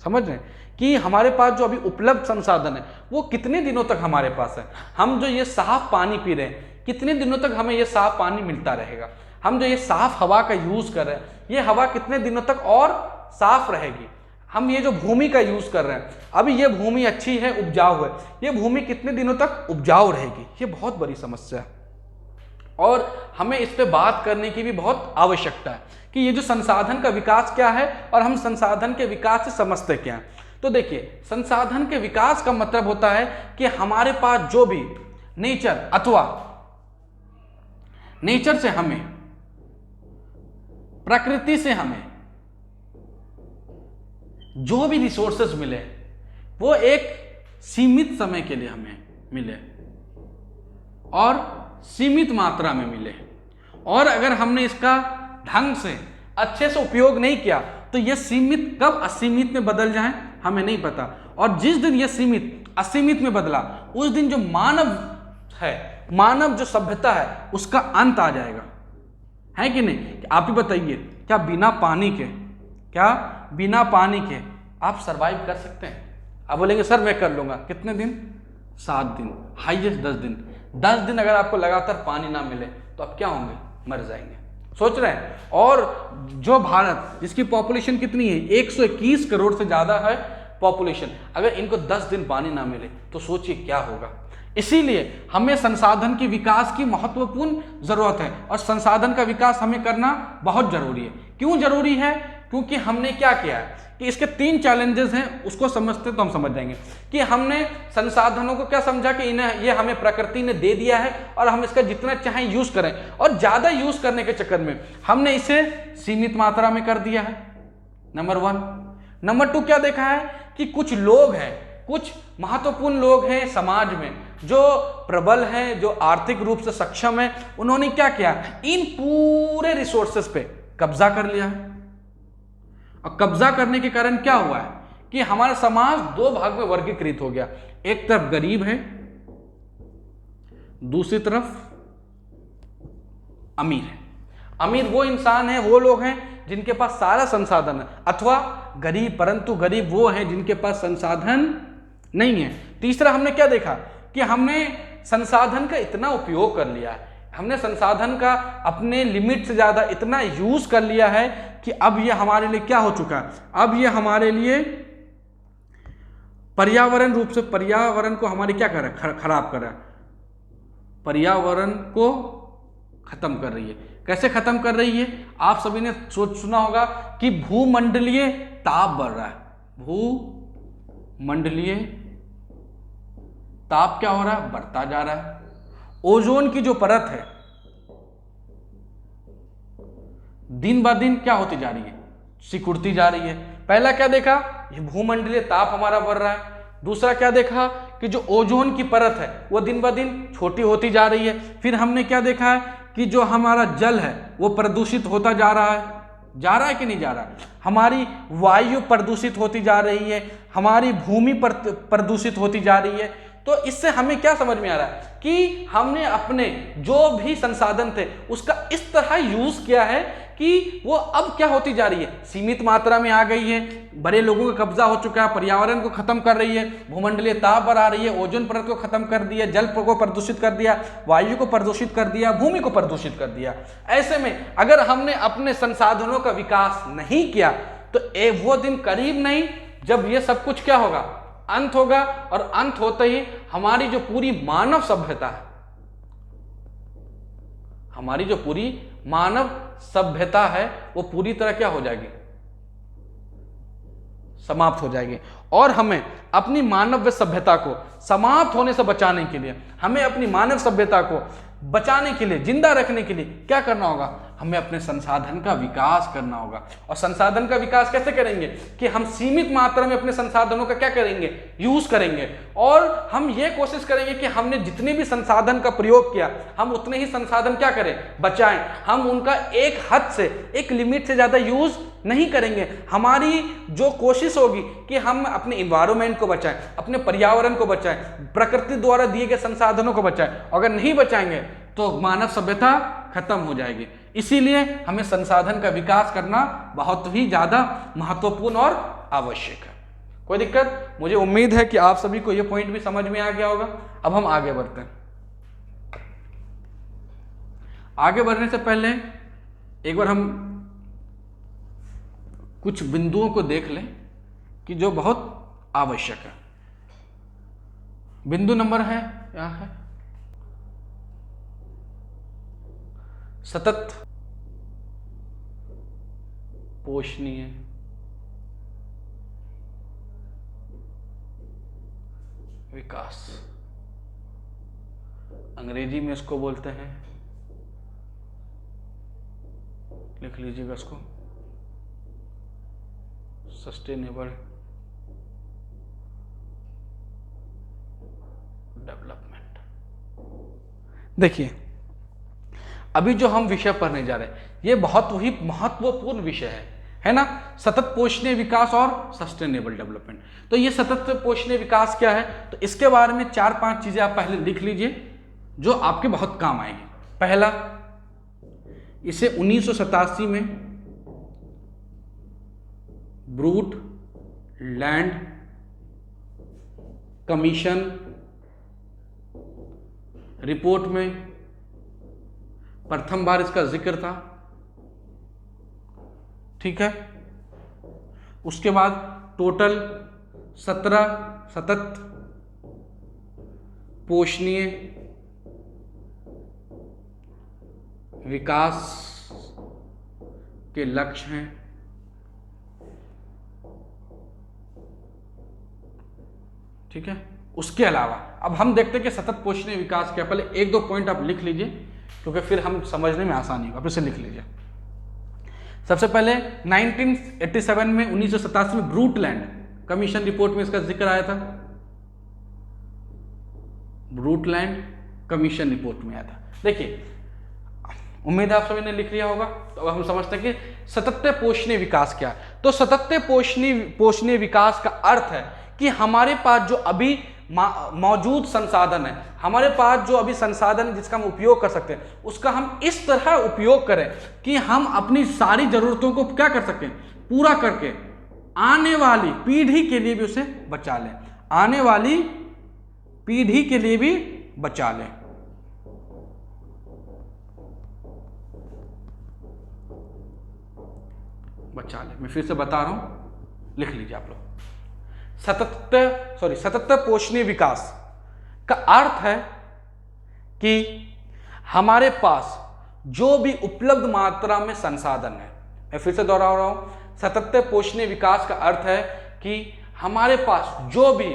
समझ रहे हैं कि हमारे पास जो अभी उपलब्ध संसाधन है वो कितने दिनों तक हमारे पास है। हम जो ये साफ पानी पी रहे हैं कितने दिनों तक हमें ये साफ पानी मिलता रहेगा। हम जो ये साफ हवा का यूज कर रहे हैं ये हवा कितने दिनों तक और साफ रहेगी। हम ये जो भूमि का यूज कर रहे हैं, अभी ये भूमि अच्छी है, उपजाऊ है, ये भूमि कितने दिनों तक उपजाऊ रहेगी, ये बहुत बड़ी समस्या है और हमें इस पे बात करने की भी बहुत आवश्यकता है कि ये जो संसाधन का विकास क्या है और हम संसाधन के विकास से समझते क्या हैं। तो देखिए, संसाधन के विकास का मतलब होता है कि हमारे पास जो भी नेचर अथवा नेचर से हमें, प्रकृति से हमें जो भी रिसोर्सेज मिले वो एक सीमित समय के लिए हमें मिले और सीमित मात्रा में मिले, और अगर हमने इसका ढंग से अच्छे से उपयोग नहीं किया तो ये सीमित कब असीमित में बदल जाए हमें नहीं पता। और जिस दिन ये सीमित असीमित में बदला, उस दिन जो मानव है, मानव जो सभ्यता है, उसका अंत आ जाएगा, है कि नहीं? आप ही बताइए, क्या बिना पानी के, क्या बिना पानी के आप सरवाइव कर सकते हैं? आप बोलेंगे सर मैं कर लूंगा। कितने दिन? 7 दिन, हाईएस्ट 10 दिन। 10 दिन अगर आपको लगातार पानी ना मिले तो आप क्या होंगे? मर जाएंगे। सोच रहे हैं? और जो भारत, जिसकी पॉपुलेशन कितनी है, 121 करोड़ से ज्यादा है पॉपुलेशन, अगर इनको 10 दिन पानी ना मिले तो सोचिए क्या होगा। इसीलिए हमें संसाधन के विकास की महत्वपूर्ण जरूरत है और संसाधन का विकास हमें करना बहुत जरूरी है। क्यों जरूरी है? क्योंकि हमने क्या किया है कि इसके 3 चैलेंजेस हैं, उसको समझते तो हम समझ जाएंगे कि हमने संसाधनों को क्या समझा कि इन्हें, ये हमें प्रकृति ने दे दिया है और हम इसका जितना चाहें यूज करें, और ज्यादा यूज करने के चक्कर में हमने इसे सीमित मात्रा में कर दिया है, नंबर 1। नंबर 2 क्या देखा है कि कुछ लोग हैं, कुछ महत्वपूर्ण लोग हैं समाज में जो प्रबल हैं, जो आर्थिक रूप से सक्षम हैं, उन्होंने क्या किया, इन पूरे रिसोर्सेस पे कब्जा कर लिया है। और कब्जा करने के कारण क्या हुआ है कि हमारा समाज 2 भाग में वर्गीकृत हो गया। एक तरफ गरीब है, दूसरी तरफ अमीर है। अमीर वो इंसान है, वो लोग हैं जिनके पास सारा संसाधन है, अथवा गरीब, परंतु गरीब वो हैं जिनके पास संसाधन नहीं है। तीसरा हमने क्या देखा कि हमने संसाधन का इतना उपयोग कर लिया है, हमने संसाधन का अपने लिमिट से ज्यादा इतना यूज कर लिया है कि अब ये हमारे लिए क्या हो चुका है, अब ये हमारे लिए पर्यावरण रूप से, पर्यावरण को हमारे क्या कर रहा है, खराब कर रहा है, पर्यावरण को खत्म कर रही है। कैसे खत्म कर रही है? आप सभी ने सुना होगा कि भूमंडलीय ताप बढ़ रहा है। भूमंडलीय ताप क्या हो रहा है? बढ़ता जा रहा है। ओजोन की जो परत है दिन ब दिन क्या होती जा रही है? सिकुड़ती जा रही है। पहला क्या देखा? ये भूमंडलीय ताप हमारा बढ़ रहा है। दूसरा क्या देखा कि जो ओजोन की परत है वो दिन ब दिन छोटी होती जा रही है। फिर हमने क्या देखा है कि जो हमारा जल है वो प्रदूषित होता जा रहा है कि नहीं जा रहा है? हमारी वायु प्रदूषित होती जा रही है, हमारी भूमि प्रदूषित होती जा रही है। तो इससे हमें क्या समझ में आ रहा है कि हमने अपने जो भी संसाधन थे उसका इस तरह यूज किया है कि वो अब क्या होती जा रही है, सीमित मात्रा में आ गई है, बड़े लोगों का कब्जा हो चुका है, पर्यावरण को खत्म कर रही है, भूमंडलीय ताप बढ़ा रही है, ओजोन परत को खत्म कर दिया, जल को प्रदूषित कर दिया, वायु को प्रदूषित कर दिया, भूमि को प्रदूषित कर दिया। ऐसे में अगर हमने अपने संसाधनों का विकास नहीं किया तो वो दिन करीब नहीं जब ये सब कुछ क्या होगा, अंत होगा। और अंत होते ही हमारी जो पूरी मानव सभ्यता है, हमारी जो पूरी मानव सभ्यता है वो पूरी तरह क्या हो जाएगी, समाप्त हो जाएगी। और हमें अपनी मानव सभ्यता को समाप्त होने से बचाने के लिए, हमें अपनी मानव सभ्यता को बचाने के लिए, जिंदा रखने के लिए क्या करना होगा? हमें अपने संसाधन का विकास करना होगा। और संसाधन का विकास कैसे करेंगे कि हम सीमित मात्रा में अपने संसाधनों का क्या करेंगे, यूज करेंगे। और हम ये कोशिश करेंगे कि हमने जितने भी संसाधन का प्रयोग किया हम उतने ही संसाधन क्या करें, बचाएं। हम उनका एक हद से, एक लिमिट से ज्यादा यूज नहीं करेंगे। हमारी जो कोशिश होगी कि हम अपने इन्वायरमेंट को बचाएं, अपने पर्यावरण को बचाएं, प्रकृति द्वारा दिए गए संसाधनों को बचाएं। अगर नहीं बचाएंगे तो मानव सभ्यता खत्म हो जाएगी। इसीलिए हमें संसाधन का विकास करना बहुत ही ज्यादा महत्वपूर्ण और आवश्यक है। कोई दिक्कत? मुझे उम्मीद है कि आप सभी को यह पॉइंट भी समझ में आ गया होगा। अब हम आगे बढ़ते हैं। आगे बढ़ने से पहले एक बार हम कुछ बिंदुओं को देख लें कि जो बहुत आवश्यक है। बिंदु नंबर है क्या है? सतत पोषणीय विकास, अंग्रेजी में इसको बोलते हैं, लिख लीजिएगा इसको, सस्टेनेबल डेवलपमेंट। देखिए अभी जो हम विषय पढ़ने जा रहे हैं ये बहुत ही महत्वपूर्ण विषय है है ना, सतत पोषणीय विकास और सस्टेनेबल डेवलपमेंट। तो ये सतत पोषणीय विकास क्या है, तो इसके बारे में 4-5 चीजें आप पहले लिख लीजिए जो आपके बहुत काम आएंगी। पहला, इसे 1987 में ब्रूट लैंड कमीशन रिपोर्ट में प्रथम बार इसका जिक्र था, ठीक है। उसके बाद टोटल 17 सतत पोषणीय विकास के लक्ष्य हैं, ठीक है। उसके अलावा अब हम देखते हैं कि सतत पोषणीय विकास क्या, पहले 1-2 पॉइंट आप लिख लीजिए क्योंकि फिर हम समझने में आसानी होगा। आप इसे लिख लीजिए। सबसे पहले 1987 में 1987 में ब्रूटलैंड कमीशन रिपोर्ट में इसका जिक्र आया था, ब्रूटलैंड कमीशन रिपोर्ट में आया था। देखिए, उम्मीद है आप सभी ने लिख लिया होगा। तो अब हम समझते हैं कि सतत पोषणीय विकास क्या है। तो सतत पोषणीय विकास का अर्थ है कि हमारे पास जो अभी मौजूद संसाधन है, हमारे पास जो अभी संसाधन है जिसका हम उपयोग कर सकते हैं, उसका हम इस तरह उपयोग करें कि हम अपनी सारी जरूरतों को क्या कर सकें, पूरा करके आने वाली पीढ़ी के लिए भी उसे बचा लें, आने वाली पीढ़ी के लिए भी बचा लें। मैं फिर से बता रहा हूं, लिख लीजिए आप लोग। सतत पोषणीय विकास का अर्थ है कि हमारे पास जो भी उपलब्ध मात्रा में संसाधन है, मैं फिर से दोहरा रहा हूं, सतत पोषणीय विकास का अर्थ है कि हमारे पास जो भी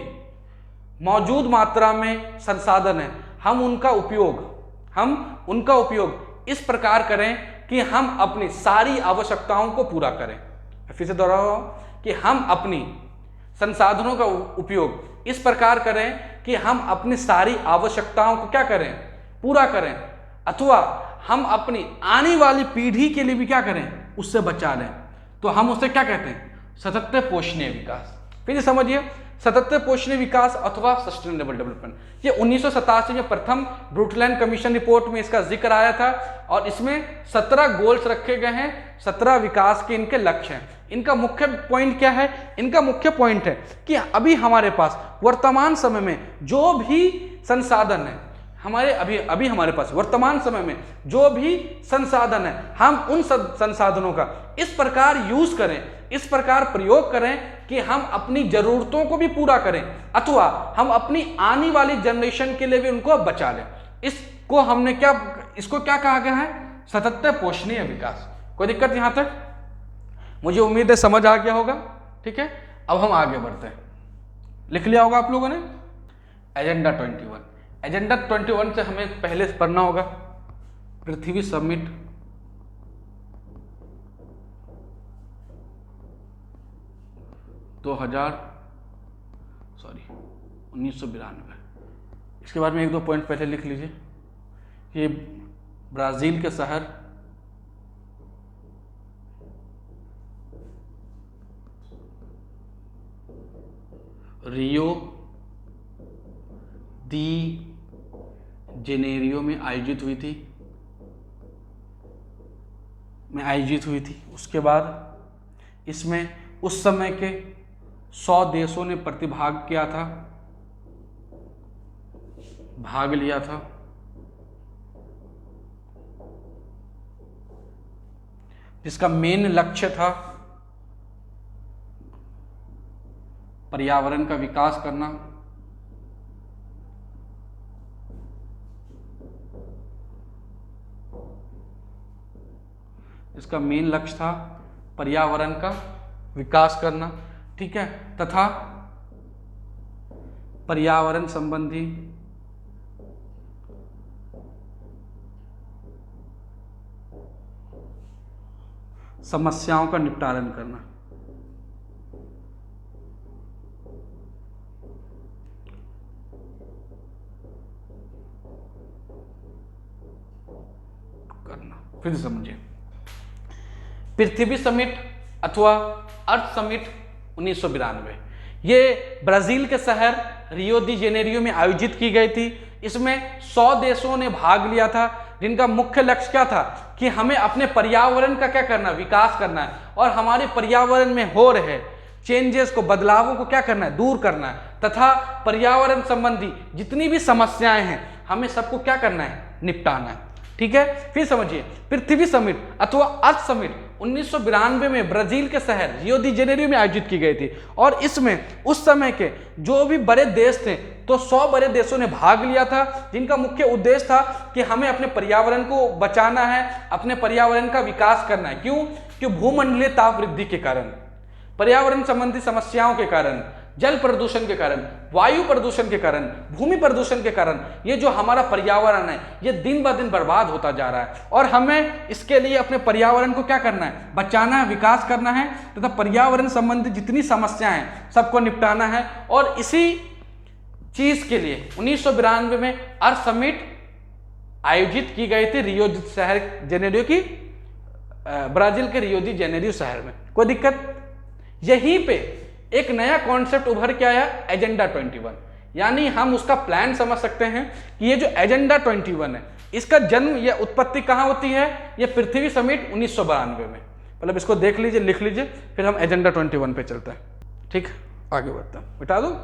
मौजूद मात्रा में संसाधन है, हम उनका उपयोग इस प्रकार करें कि हम अपनी सारी आवश्यकताओं को पूरा करें। मैं फिर से दोहरा रहा हूं कि हम अपनी संसाधनों का उपयोग इस प्रकार करें कि हम अपनी सारी आवश्यकताओं को क्या करें, पूरा करें, अथवा हम अपनी आने वाली पीढ़ी के लिए भी क्या करें, उससे बचा लें। तो हम उसे क्या कहते हैं, सतत पोषणीय विकास। फिर समझिए, सतत पोषणीय विकास अथवा सस्टेनेबल डेवलपमेंट, ये 1987 में प्रथम ब्रूटलैंड कमीशन रिपोर्ट में इसका जिक्र आया था और इसमें 17 गोल्स रखे गए हैं, 17 विकास के इनके लक्ष्य हैं। इनका मुख्य पॉइंट क्या है, इनका मुख्य पॉइंट है कि अभी हमारे पास वर्तमान समय में जो भी संसाधन है, अभी हमारे पास वर्तमान समय में जो भी संसाधन है, हम उन संसाधनों का इस प्रकार यूज करें, इस प्रकार प्रयोग करें कि हम अपनी जरूरतों को भी पूरा करें, अथवा हम अपनी आने वाली जनरेशन के लिए भी उनको बचा लें। इसको क्या कहा गया है, सतत पोषणीय विकास। कोई दिक्कत यहां तक? मुझे उम्मीद है समझ आ गया होगा, ठीक है। अब हम आगे बढ़ते हैं। लिख लिया होगा आप लोगों ने एजेंडा 21। एजेंडा 21 से हमें पहले पढ़ना होगा पृथ्वी समिट 1992। इसके बारे में 1-2 पॉइंट पहले लिख लीजिए। ये ब्राजील के शहर रियो दी जेनेरियो में आयोजित हुई थी। उसके बाद इसमें उस समय के 100 देशों ने भाग लिया था। जिसका मेन लक्ष्य था पर्यावरण का विकास करना, इसका मेन लक्ष्य था पर्यावरण का विकास करना, ठीक है, तथा पर्यावरण संबंधी समस्याओं का निपटारण करना। फिर समझिए, पृथ्वी समिट अथवा अर्थ समिट 1992। ये ब्राजील के शहर रियो दी जेनेरियो में आयोजित की गई थी। इसमें 100 देशों ने भाग लिया था, जिनका मुख्य लक्ष्य क्या था कि हमें अपने पर्यावरण का क्या करना है, विकास करना है, और हमारे पर्यावरण में हो रहे चेंजेस को, बदलावों को क्या करना है, दूर करना है, तथा पर्यावरण संबंधी जितनी भी समस्याएं हैं हमें सबको क्या करना है, निपटाना है। ठीक है, फिर समझिए पृथ्वी समिट अथवा अर्थ समिट 1992 में ब्राजील के शहर रियो दी जेनेरियो में आयोजित की गई थी। और इसमें उस समय के जो भी बड़े देश थे, तो 100 बड़े देशों ने भाग लिया था, जिनका मुख्य उद्देश्य था कि हमें अपने पर्यावरण को बचाना है, अपने पर्यावरण का विकास करना है। क्यों? कि भूमंडलीय ताप वृद्धि के कारण, पर्यावरण संबंधी समस्याओं के कारण, जल प्रदूषण के कारण, वायु प्रदूषण के कारण, भूमि प्रदूषण के कारण ये जो हमारा पर्यावरण है ये दिन ब दिन बर्बाद होता जा रहा है। और हमें इसके लिए अपने पर्यावरण को क्या करना है, बचाना है, विकास करना है, तथा पर्यावरण संबंधी जितनी समस्याएं हैं सबको निपटाना है। और इसी चीज के लिए 1992 में अर्थ समिट आयोजित की गई थी रियो शहर जेनेरियो की, ब्राजील के रियो दी जेनेरियो शहर में। कोई दिक्कत? यहीं पे एक नया कॉन्सेप्ट उभर के आया, एजेंडा 21। यानी हम उसका प्लान समझ सकते हैं कि ये जो एजेंडा 21 है, इसका जन्म या उत्पत्ति कहाँ होती है? ये पृथ्वी समिट 1992 में। मतलब इसको देख लीजिए, लिख लीजिए, फिर हम एजेंडा 21 पे चलते हैं। ठीक, आगे बढ़ते हैं। मिटा दो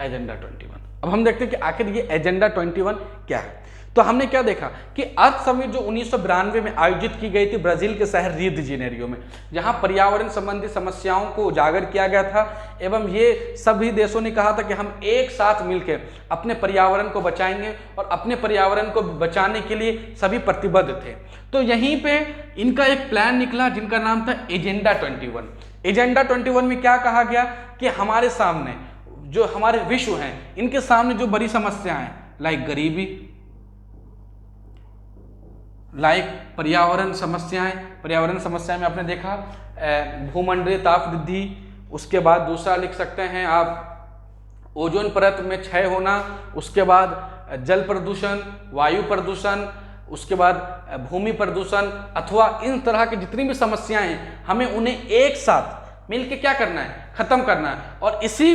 एजेंडा 21। अब हम देखते हैं कि आखिर ये एजेंडा 21 क्या है। तो हमने क्या देखा कि अर्थ समिट जो 1992 में आयोजित की गई थी ब्राजील के शहर रियो दी जेनेरियो में, जहां पर्यावरण संबंधी समस्याओं को उजागर किया गया था, एवं ये सभी देशों ने कहा था कि हम एक साथ मिलकर अपने पर्यावरण को बचाएंगे और अपने पर्यावरण को बचाने के लिए सभी प्रतिबद्ध थे। तो यहीं पे इनका एक प्लान निकला जिनका नाम था एजेंडा 21। एजेंडा 21 में क्या कहा गया कि हमारे सामने जो हमारे विश्व हैं, इनके सामने जो बड़ी समस्याएं लाइक गरीबी, लाइक पर्यावरण समस्याएं में आपने देखा भूमंडलीय ताप वृद्धि, उसके बाद दूसरा लिख सकते हैं आप ओजोन परत में क्षय होना, उसके बाद जल प्रदूषण, वायु प्रदूषण, उसके बाद भूमि प्रदूषण, अथवा इन तरह की जितनी भी समस्याएं हैं हमें उन्हें एक साथ मिलकर क्या करना है, खत्म करना है। और इसी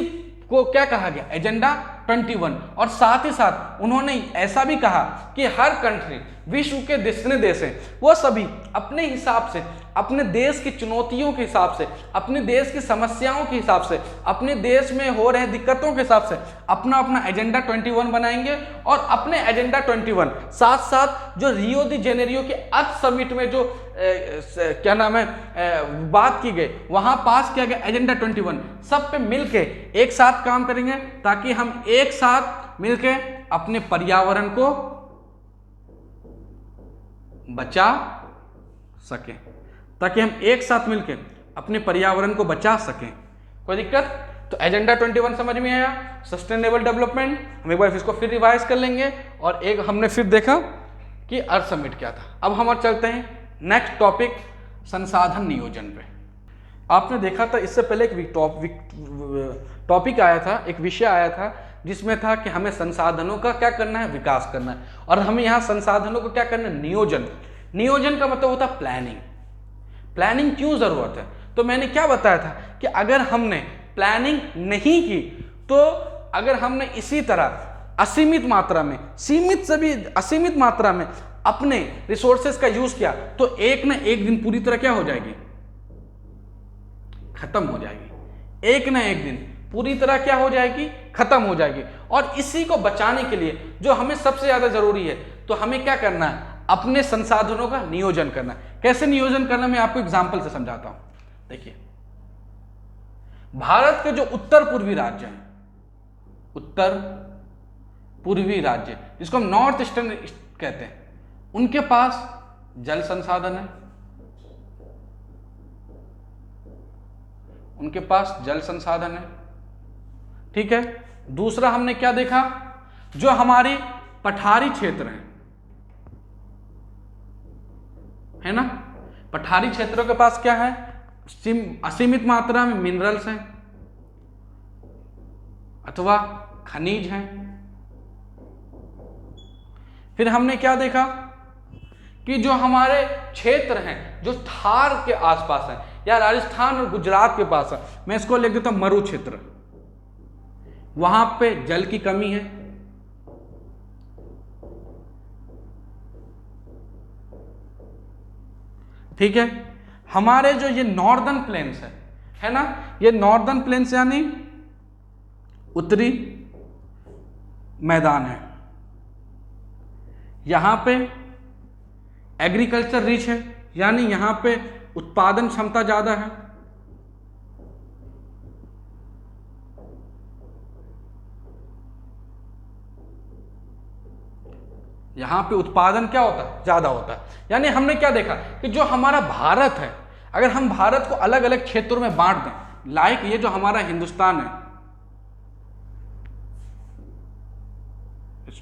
को क्या कहा गया, एजेंडा 21। और साथ ही साथ उन्होंने ऐसा भी कहा कि हर कंट्री, विश्व के जितने देश हैं वो सभी अपने हिसाब से, अपने देश की चुनौतियों के हिसाब से, अपने देश की समस्याओं के हिसाब से, अपने देश में हो रहे दिक्कतों के हिसाब से अपना अपना एजेंडा 21 बनाएंगे। और अपने एजेंडा 21 साथ साथ जो रियो दी जेनेरियो के अर्थ समिट में जो क्या नाम है बात की गई, वहां पास किया गया एजेंडा 21, सब पे मिलके एक साथ काम करेंगे ताकि हम एक साथ मिलके अपने पर्यावरण को बचा सकें, ताकि हम एक साथ मिलकर अपने पर्यावरण को बचा सकें। कोई दिक्कत? तो एजेंडा 21 समझ में आया, सस्टेनेबल डेवलपमेंट। हम एक बार इसको फिर रिवाइज कर लेंगे। और एक हमने फिर देखा कि अर्थ समिट क्या था। अब हम चलते हैं नेक्स्ट टॉपिक, संसाधन नियोजन पे। आपने देखा था इससे पहले एक टॉपिक आया था, एक विषय आया था जिसमें था कि हमें संसाधनों का क्या करना है, विकास करना है। और हमें यहाँ संसाधनों को क्या करना है, नियोजन। नियोजन का मतलब होता है प्लानिंग। प्लानिंग क्यों जरूरत है? तो मैंने क्या बताया था कि अगर हमने प्लानिंग नहीं की, तो अगर हमने इसी तरह असीमित मात्रा में, सीमित से भी असीमित मात्रा में अपने रिसोर्सेज का यूज किया, तो एक ना एक दिन पूरी तरह क्या हो जाएगी, खत्म हो जाएगी। एक ना एक दिन पूरी तरह क्या हो जाएगी, खत्म हो जाएगी। और इसी को बचाने के लिए जो हमें सबसे ज्यादा जरूरी है, तो हमें क्या करना है, अपने संसाधनों का नियोजन करना है। कैसे नियोजन करना, मैं आपको एग्जांपल से समझाता हूं। देखिए, भारत के जो उत्तर पूर्वी राज्य हैं, उत्तर पूर्वी राज्य जिसको हम नॉर्थ ईस्टर्न कहते हैं, उनके पास जल संसाधन है, उनके पास जल संसाधन है, ठीक है। दूसरा हमने क्या देखा, जो हमारी पठारी क्षेत्र है ना, पठारी क्षेत्रों के पास क्या है, असीमित मात्रा में मिनरल्स हैं अथवा खनिज हैं। फिर हमने क्या देखा कि जो हमारे क्षेत्र हैं जो थार के आसपास हैं, या राजस्थान और गुजरात के पास है, मैं इसको लिख देता हूं मरु क्षेत्र, वहां पे जल की कमी है। ठीक है, हमारे जो ये नॉर्दर्न प्लेन्स है ना, ये नॉर्दर्न प्लेन्स यानी उत्तरी मैदान है, यहां पे एग्रीकल्चर रिच है, यानी यहां पे उत्पादन क्षमता ज्यादा है। यहां पे उत्पादन क्या होता है, ज्यादा होता है। यानी हमने क्या देखा कि जो हमारा भारत है, अगर हम भारत को अलग अलग क्षेत्रों में बांट दें, लाइक ये जो हमारा हिंदुस्तान है,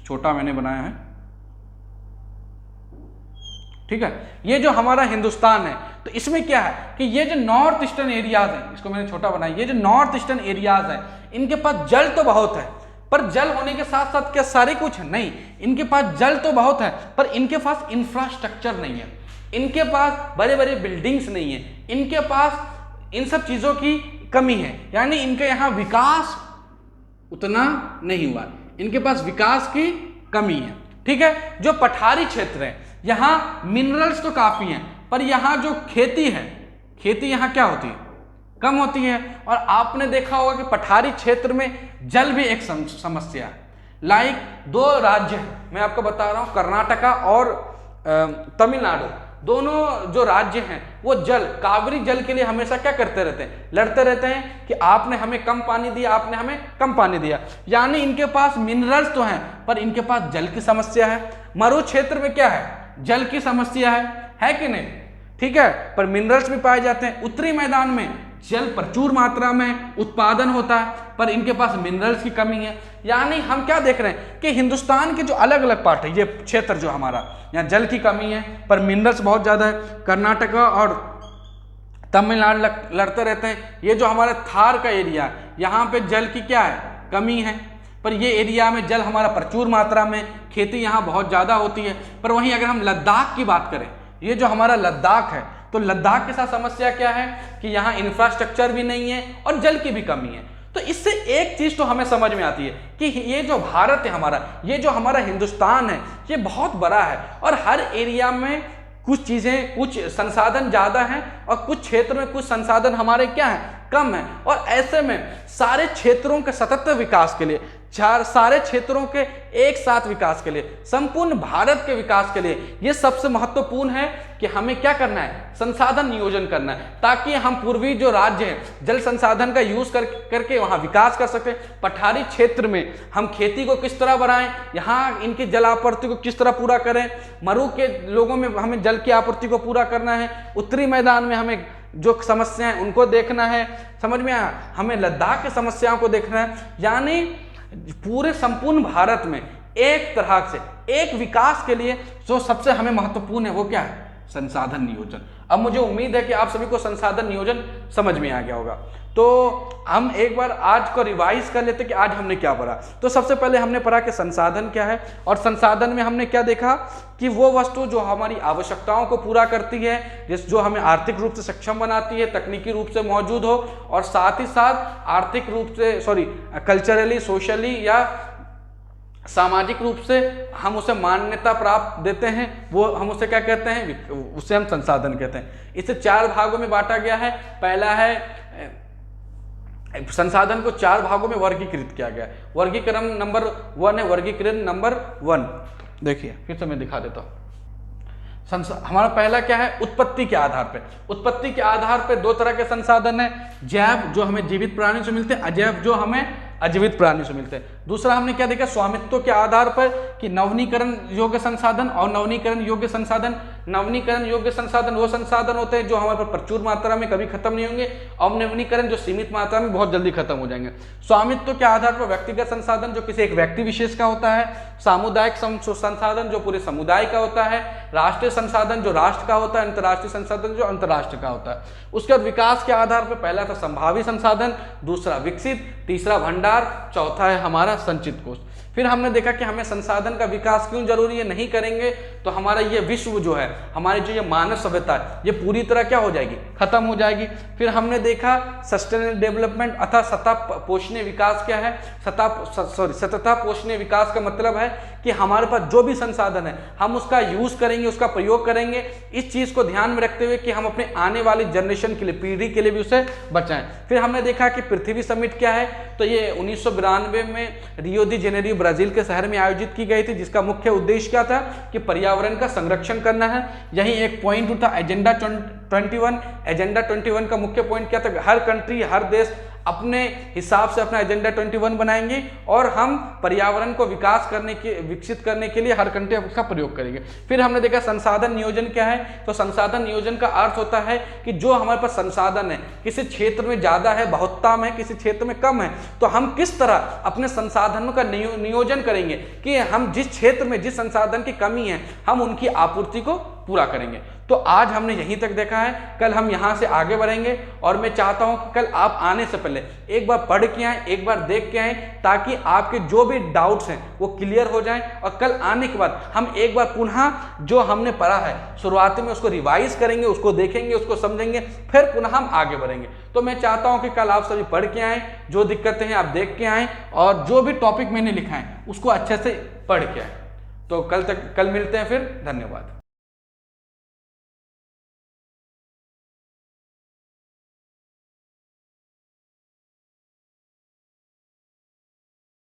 छोटा मैंने बनाया है, ठीक है, ये जो हमारा हिंदुस्तान है, तो इसमें क्या है कि ये जो नॉर्थ ईस्टर्न एरियाज है, इसको मैंने छोटा बनाया, ये जो नॉर्थ ईस्टर्न एरियाज है, इनके पास जल तो बहुत है, पर जल होने के साथ साथ क्या सारे कुछ नहीं, इनके पास जल तो बहुत है पर इनके पास इंफ्रास्ट्रक्चर नहीं है, इनके पास बड़े बड़े बिल्डिंग्स नहीं है, इनके पास इन सब चीजों की कमी है, यानी इनके यहाँ विकास उतना नहीं हुआ, इनके पास विकास की कमी है। ठीक है, जो पठारी क्षेत्र है, यहाँ मिनरल्स तो काफी हैं, पर यहाँ जो खेती है, खेती यहाँ क्या होती है, कम होती है। और आपने देखा होगा कि पठारी क्षेत्र में जल भी एक समस्या है। लाइक दो राज्य हैं, मैं आपको बता रहा हूँ, कर्नाटका और तमिलनाडु, दोनों जो राज्य हैं वो जल, कावेरी जल के लिए हमेशा क्या करते रहते हैं, लड़ते रहते हैं कि आपने हमें कम पानी दिया, आपने हमें कम पानी दिया। यानी इनके पास मिनरल्स तो हैं पर इनके पास जल की समस्या है। मरु क्षेत्र में क्या है, जल की समस्या है कि नहीं, ठीक है, पर मिनरल्स भी पाए जाते हैं। उत्तरी मैदान में जल प्रचुर मात्रा में उत्पादन होता है पर इनके पास मिनरल्स की कमी है। यानी हम क्या देख रहे हैं कि हिंदुस्तान के जो अलग अलग पार्ट है, ये क्षेत्र जो हमारा, यहाँ जल की कमी है पर मिनरल्स बहुत ज्यादा है। कर्नाटका और तमिलनाडु लड़ते रहते हैं। ये जो हमारा थार का एरिया है, यहाँ पे जल की क्या है, कमी है, पर ये एरिया में जल हमारा प्रचुर मात्रा में, खेती यहाँ बहुत ज्यादा होती है। पर वहीं अगर हम लद्दाख की बात करें, ये जो हमारा लद्दाख है, तो लद्दाख के साथ समस्या क्या है कि यहाँ इंफ्रास्ट्रक्चर भी नहीं है और जल की भी कमी है। तो इससे एक चीज तो हमें समझ में आती है कि ये जो भारत है हमारा, ये जो हमारा हिंदुस्तान है, ये बहुत बड़ा है और हर एरिया में कुछ चीजें, कुछ संसाधन ज्यादा हैं और कुछ क्षेत्र में कुछ संसाधन हमारे क्या है, कम है। और ऐसे में सारे क्षेत्रों के सतत विकास के लिए, सारे क्षेत्रों के एक साथ विकास के लिए, संपूर्ण भारत के विकास के लिए यह सबसे महत्वपूर्ण है कि हमें क्या करना है, संसाधन नियोजन करना है, ताकि हम पूर्वी जो राज्य है जल संसाधन का यूज करके वहां विकास कर सके। पठारी क्षेत्र में हम खेती को किस तरह बढ़ाएं, यहाँ इनकी जल आपूर्ति को किस तरह पूरा करें, मरु के लोगों में हमें जल की आपूर्ति को पूरा करना है, उत्तरी मैदान में हमें जो समस्याएं उनको देखना है, समझ में आया, हमें लद्दाख की समस्याओं को देखना है। यानी पूरे संपूर्ण भारत में एक तरह से एक विकास के लिए जो सबसे हमें महत्वपूर्ण है वो क्या है, संसाधन नियोजन। अब मुझे उम्मीद है कि आप सभी को संसाधन नियोजन समझ में आ गया होगा। तो हम एक बार आज को रिवाइज कर लेते कि आज हमने क्या पढ़ा। तो सबसे पहले हमने पढ़ा कि संसाधन क्या है, और संसाधन में हमने क्या देखा कि वो वस्तु जो हमारी आवश्यकताओं को पूरा करती है, जो हमें आर्थिक रूप से सक्षम बनाती है, तकनीकी रूप से मौजूद हो, और साथ ही साथ आर्थिक रूप से कल्चरली, सोशली या सामाजिक रूप से हम उसे मान्यता प्राप्त देते हैं, वो हम उसे क्या कहते हैं, उसे हम संसाधन कहते हैं। इसे 4 भागों में बांटा गया है। पहला है, संसाधन को 4 भागों में वर्गीकृत किया गया है। वर्गीकरण नंबर 1 है, वर्गीकरण नंबर 1 देखिए, फिर से मैं दिखा देता हूँ। हमारा पहला क्या है, उत्पत्ति के आधार पे। उत्पत्ति के आधार पे 2 तरह के संसाधन है, जैव जो हमें जीवित प्राणी से मिलते हैं, अजैव जो हमें अजीवित प्राणी से मिलते हैं। दूसरा हमने क्या देखा, स्वामित्व के आधार पर कि नवनीकरण योग्य संसाधन और नवनीकरण योग्य संसाधन। नवनीकरण योग्य संसाधन वो संसाधन होते हैं जो हमारे पास प्रचुर मात्रा में कभी खत्म नहीं होंगे, और नवनीकरण जो सीमित मात्रा में बहुत जल्दी खत्म हो जाएंगे। स्वामित्व के आधार पर व्यक्तिगत संसाधन जो किसी एक व्यक्ति विशेष का होता है, सामुदायिक संसाधन जो पूरे समुदाय का होता है, राष्ट्रीय संसाधन जो राष्ट्र का होता है, अंतर्राष्ट्रीय संसाधन जो अंतर्राष्ट्र का होता है। उसके बाद विकास के आधार पर पहला था संभावी संसाधन, दूसरा विकसित, तीसरा भंडार, चौथा है हमारा संचित कोष। फिर हमने देखा कि हमें संसाधन का विकास क्यों जरूरी है, नहीं करेंगे तो हमारा ये विश्व जो है, हमारी जो ये मानव सभ्यता है, ये पूरी तरह क्या हो जाएगी, खत्म हो जाएगी। फिर हमने देखा सस्टेनेबल डेवलपमेंट अर्थात सतत पोषणीय विकास क्या है, सतत पोषणीय विकास का मतलब है कि हमारे पास जो भी संसाधन है हम उसका यूज करेंगे, उसका प्रयोग करेंगे, इस चीज को ध्यान में रखते हुए कि हम अपने आने वाली जनरेशन के लिए, पीढ़ी के लिए भी उसे बचाएं। फिर हमने देखा कि पृथ्वी समिट क्या है, तो ये 1992 में रियो दी जेनेरियो ब्राजील के शहर में आयोजित की गई थी, जिसका मुख्य उद्देश्य क्या था कि पर्यावरण का संरक्षण करना है। यही एक पॉइंट उठा एजेंडा 21। एजेंडा 21 का मुख्य पॉइंट क्या था, हर कंट्री, हर देश अपने हिसाब से अपना एजेंडा 21 बनाएंगे और हम पर्यावरण को विकसित करने के लिए हर कंट्री उसका प्रयोग करेंगे। फिर हमने देखा संसाधन नियोजन क्या है, तो संसाधन नियोजन का अर्थ होता है कि जो हमारे पास संसाधन है, किसी क्षेत्र में ज्यादा है, बहुतता में, किसी क्षेत्र में कम है, तो हम किस तरह अपने संसाधनों का नियोजन करेंगे कि हम जिस क्षेत्र में जिस संसाधन की कमी है हम उनकी आपूर्ति को पूरा करेंगे। तो आज हमने यहीं तक देखा है, कल हम यहाँ से आगे बढ़ेंगे और मैं चाहता हूँ कि कल आप आने से पहले एक बार पढ़ के आएँ, एक बार देख के आएँ, ताकि आपके जो भी डाउट्स हैं वो क्लियर हो जाएं और कल आने के बाद हम एक बार पुनः जो हमने पढ़ा है शुरुआती में उसको रिवाइज करेंगे, उसको देखेंगे, उसको समझेंगे, फिर पुनः हम आगे बढ़ेंगे। तो मैं चाहता हूँ कि कल आप सभी पढ़ के आएँ, जो दिक्कतें हैं आप देख के आएँ और जो भी टॉपिक मैंने लिखा है उसको अच्छे से पढ़ के आएँ। तो कल मिलते हैं फिर, धन्यवाद।